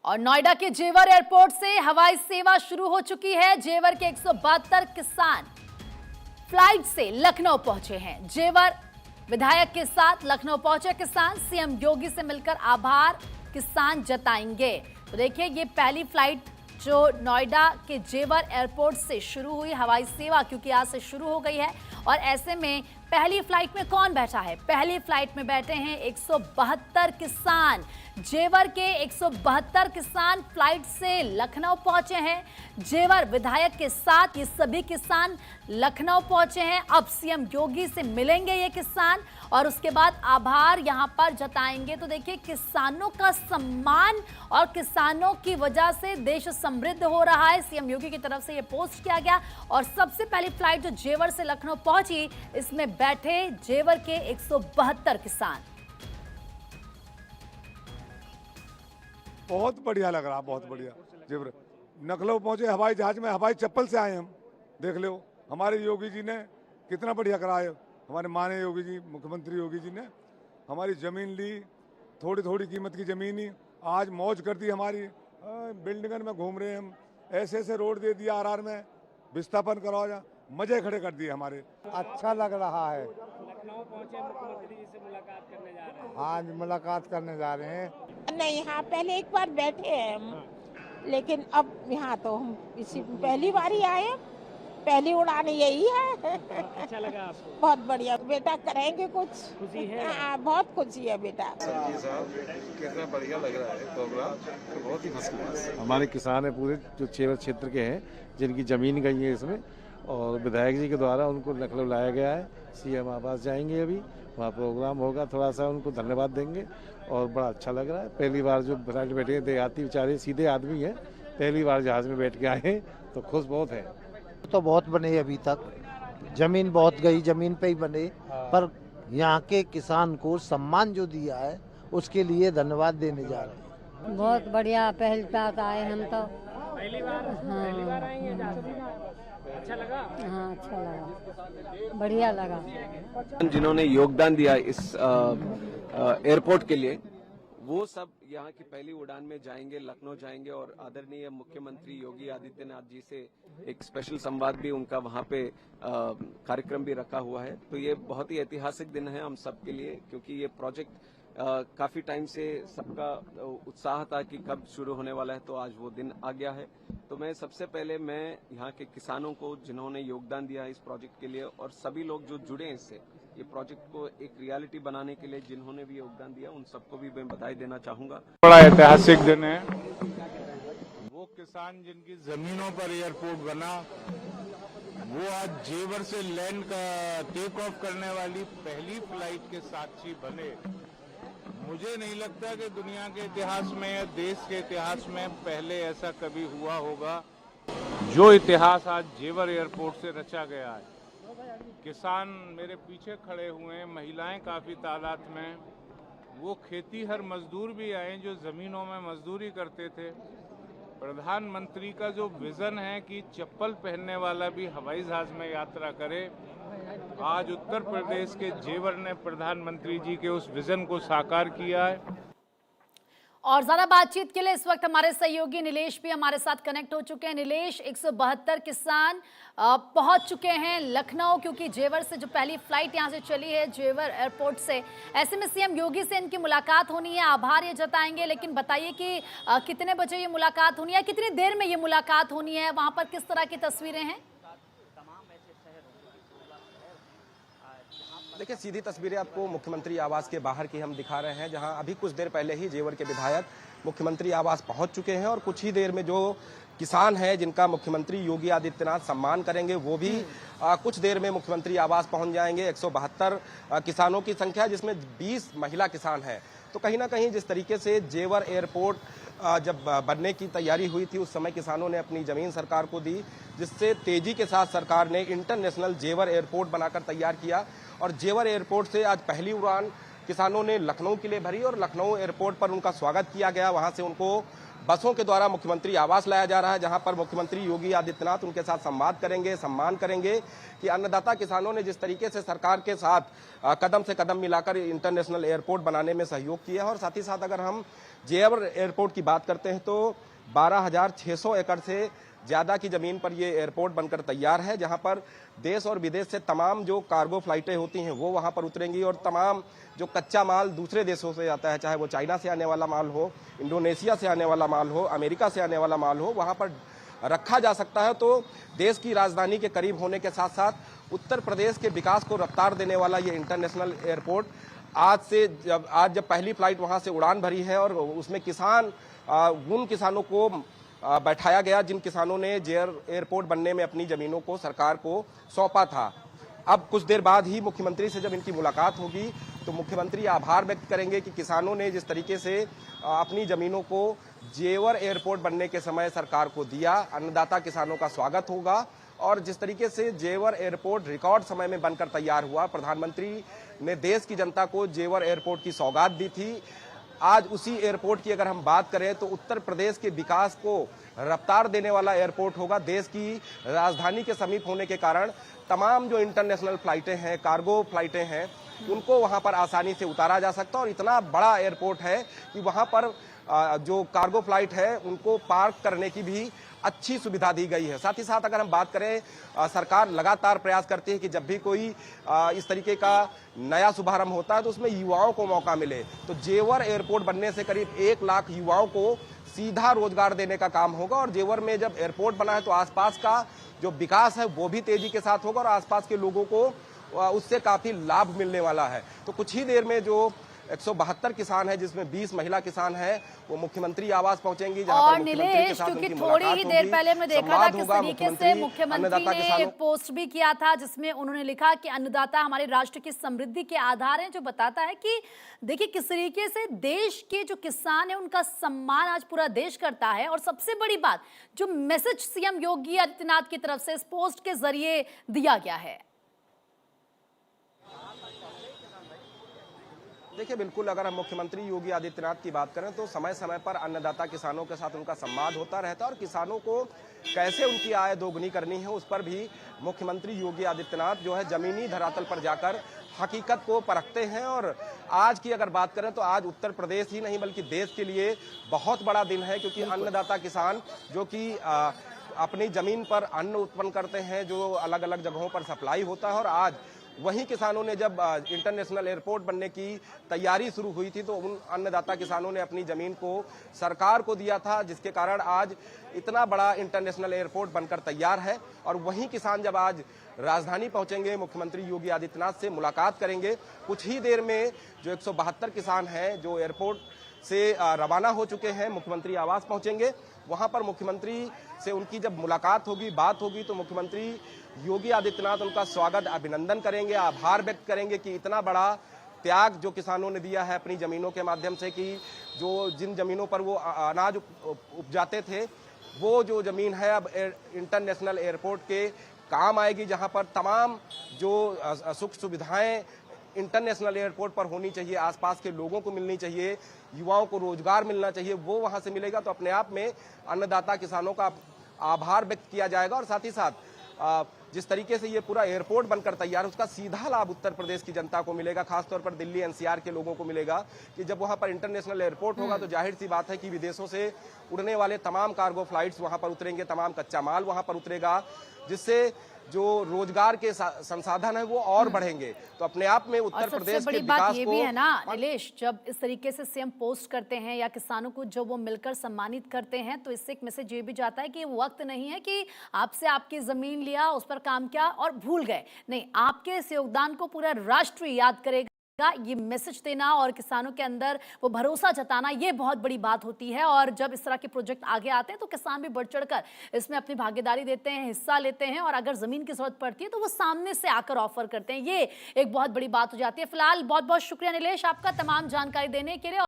और नोएडा के जेवर एयरपोर्ट से हवाई सेवा शुरू हो चुकी है। जेवर के 172 किसान फ्लाइट से लखनऊ पहुंचे हैं। जेवर विधायक के साथ लखनऊ पहुंचे किसान सीएम योगी से मिलकर आभार किसान जताएंगे। तो देखिए, ये पहली फ्लाइट जो नोएडा के जेवर एयरपोर्ट से शुरू हुई हवाई सेवा, क्योंकि आज से शुरू हो गई है। और ऐसे में पहली फ्लाइट में कौन बैठा है? पहली फ्लाइट में बैठे हैं 172 किसान। जेवर के 172 किसान फ्लाइट से लखनऊ पहुंचे हैं। जेवर विधायक के साथ ये सभी किसान लखनऊ पहुंचे हैं। अब सीएम योगी से मिलेंगे ये किसान और उसके बाद आभार यहां पर जताएंगे। तो देखिए, किसानों का सम्मान और किसानों की वजह से देश समृद्ध हो रहा है। सीएम योगी की तरफ से ये पोस्ट किया गया। और सबसे पहली फ्लाइट जो जेवर से लखनऊ पहुंची, इसमें बैठे जेवर के 172 किसान। बहुत बढ़िया लग रहा, बहुत बढ़िया। जेवर लखनऊ पहुंचे हवाई जहाज में, हवाई चप्पल से आए हम। देख लो हमारे योगी जी ने कितना बढ़िया कराया। हमारे माननीय योगी जी, मुख्यमंत्री योगी जी ने हमारी जमीन ली, थोड़ी थोड़ी कीमत की जमीन ही आज मौज कर दी। हमारी बिल्डिंगन में घूम रहे हैं हम, ऐसे ऐसे रोड दे दिया आर में, विस्थापन करवाया, मजे खड़े कर दिए हमारे। अच्छा लग रहा है। लखनऊ पहुंचे, मुख्यमंत्री जी से मुलाकात करने जा रहे हैं। हाँ, मुलाकात करने जा रहे हैं। नहीं, हाँ पहले एक बार बैठे हैं हम, लेकिन अब यहाँ तो हम इसी पहली बार ही आए हैं। पहली उड़ान यही है। अच्छा लगा आपको? बहुत बढ़िया बेटा, करेंगे कुछ। खुशी है? हाँ, बहुत खुशी है बेटा। साहब कितना बढ़िया लग रहा है प्रोग्राम, तो बहुत ही फर्स्ट क्लास। हमारे किसान है पूरे जो जेवर क्षेत्र के हैं, जिनकी जमीन गई है इसमें, और विधायक जी के द्वारा उनको लखनऊ लाया गया है। सीएम आवास जाएंगे, अभी वहाँ प्रोग्राम होगा, थोड़ा सा उनको धन्यवाद देंगे और बड़ा अच्छा लग रहा है। पहली बार जो फ्लाइट बैठे देहाती बेचारे सीधे आदमी हैं, पहली बार जहाज में बैठ के आए हैं, तो खुश बहुत है। तो बहुत बने अभी तक, जमीन बहुत गई, जमीन पे ही बने, पर यहाँ के किसान को सम्मान जो दिया है उसके लिए धन्यवाद देने जा रहे हैं। बहुत बढ़िया, पहली बार आए हम तो। पहली बार आए हैं जहाज में। अच्छा लगा? हाँ, अच्छा लगा, बढ़िया लगा। जिन्होंने योगदान दिया इस एयरपोर्ट के लिए, वो सब यहाँ की पहली उड़ान में जाएंगे, लखनऊ जाएंगे और आदरणीय मुख्यमंत्री योगी आदित्यनाथ जी से एक स्पेशल संवाद भी उनका वहाँ पे कार्यक्रम भी रखा हुआ है। तो ये बहुत ही ऐतिहासिक दिन है हम सब के लिए, क्योंकि ये प्रोजेक्ट काफी टाइम से सबका उत्साह था कि कब शुरू होने वाला है, तो आज वो दिन आ गया है। तो मैं सबसे पहले यहाँ के किसानों को जिन्होंने योगदान दिया है इस प्रोजेक्ट के लिए, और सभी लोग जो जुड़े हैं इससे, ये प्रोजेक्ट को एक रियलिटी बनाने के लिए जिन्होंने भी योगदान दिया, उन सबको भी मैं बधाई देना चाहूंगा। बड़ा ऐतिहासिक दिन है। वो किसान जिनकी जमीनों पर एयरपोर्ट बना, वो आज जेवर से लैंड का टेक ऑफ करने वाली पहली फ्लाइट के साक्षी बने। मुझे नहीं लगता कि दुनिया के इतिहास में या देश के इतिहास में पहले ऐसा कभी हुआ होगा। जो इतिहास आज जेवर एयरपोर्ट से रचा गया है। किसान मेरे पीछे खड़े हुए हैं, महिलाएं काफी तादाद में, वो खेती हर मजदूर भी आए जो जमीनों में मजदूरी करते थे। प्रधानमंत्री का जो विजन है कि चप्पल पहनने वाला भी हवाई जहाज में यात्रा करे, आज उत्तर प्रदेश के जेवर ने प्रधानमंत्री जी के उस विजन को साकार किया है। और ज्यादा बातचीत के लिए इस वक्त हमारे सहयोगी नीलेश भी हमारे साथ कनेक्ट हो चुके हैं। नीलेश, 172 किसान पहुंच चुके हैं लखनऊ, क्योंकि जेवर से जो पहली फ्लाइट यहां से चली है जेवर एयरपोर्ट से। ऐसे में सीएम योगी से इनकी मुलाकात होनी है, आभार ये जताएंगे। लेकिन बताइए कि कितने बजे ये मुलाकात होनी है, कितनी देर में ये मुलाकात होनी है, वहां पर किस तरह की तस्वीरें हैं? देखिए, सीधी तस्वीरें आपको मुख्यमंत्री आवास के बाहर की हम दिखा रहे हैं, जहां अभी कुछ देर पहले ही जेवर के विधायक मुख्यमंत्री आवास पहुंच चुके हैं। और कुछ ही देर में जो किसान हैं जिनका मुख्यमंत्री योगी आदित्यनाथ सम्मान करेंगे, वो भी कुछ देर में मुख्यमंत्री आवास पहुंच जाएंगे। 172 किसानों की संख्या, जिसमें 20 महिला किसान हैं। तो कहीं ना कहीं जिस तरीके से जेवर एयरपोर्ट जब बनने की तैयारी हुई थी, उस समय किसानों ने अपनी जमीन सरकार को दी, जिससे तेजी के साथ सरकार ने इंटरनेशनल जेवर एयरपोर्ट बनाकर तैयार किया। और जेवर एयरपोर्ट से आज पहली उड़ान किसानों ने लखनऊ के लिए भरी और लखनऊ एयरपोर्ट पर उनका स्वागत किया गया। वहां से उनको बसों के द्वारा मुख्यमंत्री आवास लाया जा रहा है, जहां पर मुख्यमंत्री योगी आदित्यनाथ उनके साथ संवाद करेंगे, सम्मान करेंगे कि अन्नदाता किसानों ने जिस तरीके से सरकार के साथ कदम से कदम मिलाकर इंटरनेशनल एयरपोर्ट बनाने में सहयोग किया है। और साथ ही साथ अगर हम जेवर एयरपोर्ट की बात करते हैं तो 12,600 एकड़ से ज़्यादा की ज़मीन पर ये एयरपोर्ट बनकर तैयार है, जहां पर देश और विदेश से तमाम जो कार्गो फ्लाइटें होती हैं वो वहां पर उतरेंगी और तमाम जो कच्चा माल दूसरे देशों से आता है, चाहे वो चाइना से आने वाला माल हो, इंडोनेशिया से आने वाला माल हो, अमेरिका से आने वाला माल हो, वहां पर रखा जा सकता है। तो देश की राजधानी के करीब होने के साथ साथ उत्तर प्रदेश के विकास को रफ्तार देने वाला ये इंटरनेशनल एयरपोर्ट आज जब पहली फ्लाइट वहां से उड़ान भरी है और उसमें उन किसानों को बैठाया गया जिन किसानों ने जेवर एयरपोर्ट बनने में अपनी जमीनों को सरकार को सौंपा था। अब कुछ देर बाद ही मुख्यमंत्री से जब इनकी मुलाकात होगी तो मुख्यमंत्री आभार व्यक्त करेंगे कि किसानों ने जिस तरीके से अपनी जमीनों को जेवर एयरपोर्ट बनने के समय सरकार को दिया, अन्नदाता किसानों का स्वागत होगा। और जिस तरीके से जेवर एयरपोर्ट रिकॉर्ड समय में बनकर तैयार हुआ, प्रधानमंत्री ने देश की जनता को जेवर एयरपोर्ट की सौगात दी थी। आज उसी एयरपोर्ट की अगर हम बात करें तो उत्तर प्रदेश के विकास को रफ्तार देने वाला एयरपोर्ट होगा। देश की राजधानी के समीप होने के कारण तमाम जो इंटरनेशनल फ्लाइटें हैं, कार्गो फ्लाइटें हैं, उनको वहां पर आसानी से उतारा जा सकता है। और इतना बड़ा एयरपोर्ट है कि वहां पर जो कार्गो फ्लाइट है उनको पार्क करने की भी अच्छी सुविधा दी गई है। साथ ही साथ अगर हम बात करें, सरकार लगातार प्रयास करती है कि जब भी कोई इस तरीके का नया शुभारंभ होता है तो उसमें युवाओं को मौका मिले। तो जेवर एयरपोर्ट बनने से करीब 1 लाख युवाओं को सीधा रोजगार देने का काम होगा। और जेवर में जब एयरपोर्ट बना है तो आसपास का जो विकास है वो भी तेजी के साथ होगा और आसपास के लोगों को उससे काफी लाभ मिलने वाला है। तो कुछ ही देर में जो 172 किसान है, जिसमें 20 महिला किसान है, वो मुख्यमंत्री आवास पहुंचेंगी। और नीलेश, क्योंकि थोड़ी ही देर पहले हमने देखा था किस तरीके से मुख्यमंत्री ने एक पोस्ट भी किया था जिसमें उन्होंने लिखा कि अन्नदाता हमारे राष्ट्र की समृद्धि के आधार हैं, जो बताता है कि देखिए किस तरीके से देश के जो किसान है उनका सम्मान आज पूरा देश करता है। और सबसे बड़ी बात, जो मैसेज सीएम योगी आदित्यनाथ की तरफ से इस पोस्ट के जरिए दिया गया है। देखिए, बिल्कुल अगर हम मुख्यमंत्री योगी आदित्यनाथ की बात करें तो समय समय पर अन्नदाता किसानों के साथ उनका संवाद होता रहता है और किसानों को कैसे उनकी आय दोगुनी करनी है उस पर भी मुख्यमंत्री योगी आदित्यनाथ जो है जमीनी धरातल पर जाकर हकीकत को परखते हैं। और आज की अगर बात करें तो आज उत्तर प्रदेश ही नहीं बल्कि देश के लिए बहुत बड़ा दिन है, क्योंकि अन्नदाता किसान जो कि अपनी जमीन पर अन्न उत्पन्न करते हैं, जो अलग अलग जगहों पर सप्लाई होता है। और आज वहीं किसानों ने जब इंटरनेशनल एयरपोर्ट बनने की तैयारी शुरू हुई थी तो उन अन्नदाता किसानों ने अपनी जमीन को सरकार को दिया था, जिसके कारण आज इतना बड़ा इंटरनेशनल एयरपोर्ट बनकर तैयार है। और वहीं किसान जब आज राजधानी पहुंचेंगे, मुख्यमंत्री योगी आदित्यनाथ से मुलाकात करेंगे। कुछ ही देर में जो 172 किसान हैं जो एयरपोर्ट से रवाना हो चुके हैं, मुख्यमंत्री आवास पहुंचेंगे। वहां पर मुख्यमंत्री से उनकी जब मुलाकात होगी, बात होगी, तो मुख्यमंत्री योगी आदित्यनाथ उनका स्वागत, अभिनंदन करेंगे, आभार व्यक्त करेंगे कि इतना बड़ा त्याग जो किसानों ने दिया है अपनी जमीनों के माध्यम से, कि जो जिन जमीनों पर वो अनाज उपजाते थे वो जो जमीन है अब इंटरनेशनल एयरपोर्ट के काम आएगी, जहां पर तमाम जो सुख सुविधाएं इंटरनेशनल एयरपोर्ट पर होनी चाहिए, आसपास के लोगों को मिलनी चाहिए, युवाओं को रोजगार मिलना चाहिए, वो वहां से मिलेगा। तो अपने आप में अन्नदाता किसानों का आभार व्यक्त किया जाएगा। और साथ ही साथ जिस तरीके से ये पूरा एयरपोर्ट बनकर तैयार है उसका सीधा लाभ उत्तर प्रदेश की जनता को मिलेगा, खासतौर पर दिल्ली एनसीआर के लोगों को मिलेगा कि जब वहां पर इंटरनेशनल एयरपोर्ट होगा तो जाहिर सी बात है कि विदेशों से उड़ने वाले तमाम कार्गो फ्लाइट्स वहां पर उतरेंगे, तमाम कच्चा माल वहां पर उतरेगा, जिससे जो रोजगार के संसाधन है वो और बढ़ेंगे। तो अपने आप में उत्तर प्रदेश के विकास ये भी है ना नीलेश, जब इस तरीके से सीएम पोस्ट करते हैं या किसानों को जो वो मिलकर सम्मानित करते हैं तो इससे एक मैसेज ये भी जाता है कि वक्त नहीं है कि आपसे आपकी जमीन लिया, उस पर काम किया और भूल गए। नहीं, आपके इस योगदान को पूरा राष्ट्र याद करेगा। ये मैसेज देना और किसानों के अंदर वो भरोसा जताना, ये बहुत बड़ी बात होती है। और जब इस तरह के प्रोजेक्ट आगे आते हैं तो किसान भी बढ़ चढ़कर इसमें अपनी भागीदारी देते हैं, हिस्सा लेते हैं, और अगर जमीन की जरूरत पड़ती है तो वो सामने से आकर ऑफर करते हैं। ये एक बहुत बड़ी बात हो जाती है। फिलहाल बहुत बहुत शुक्रिया नीलेश आपका तमाम जानकारी देने के लिए।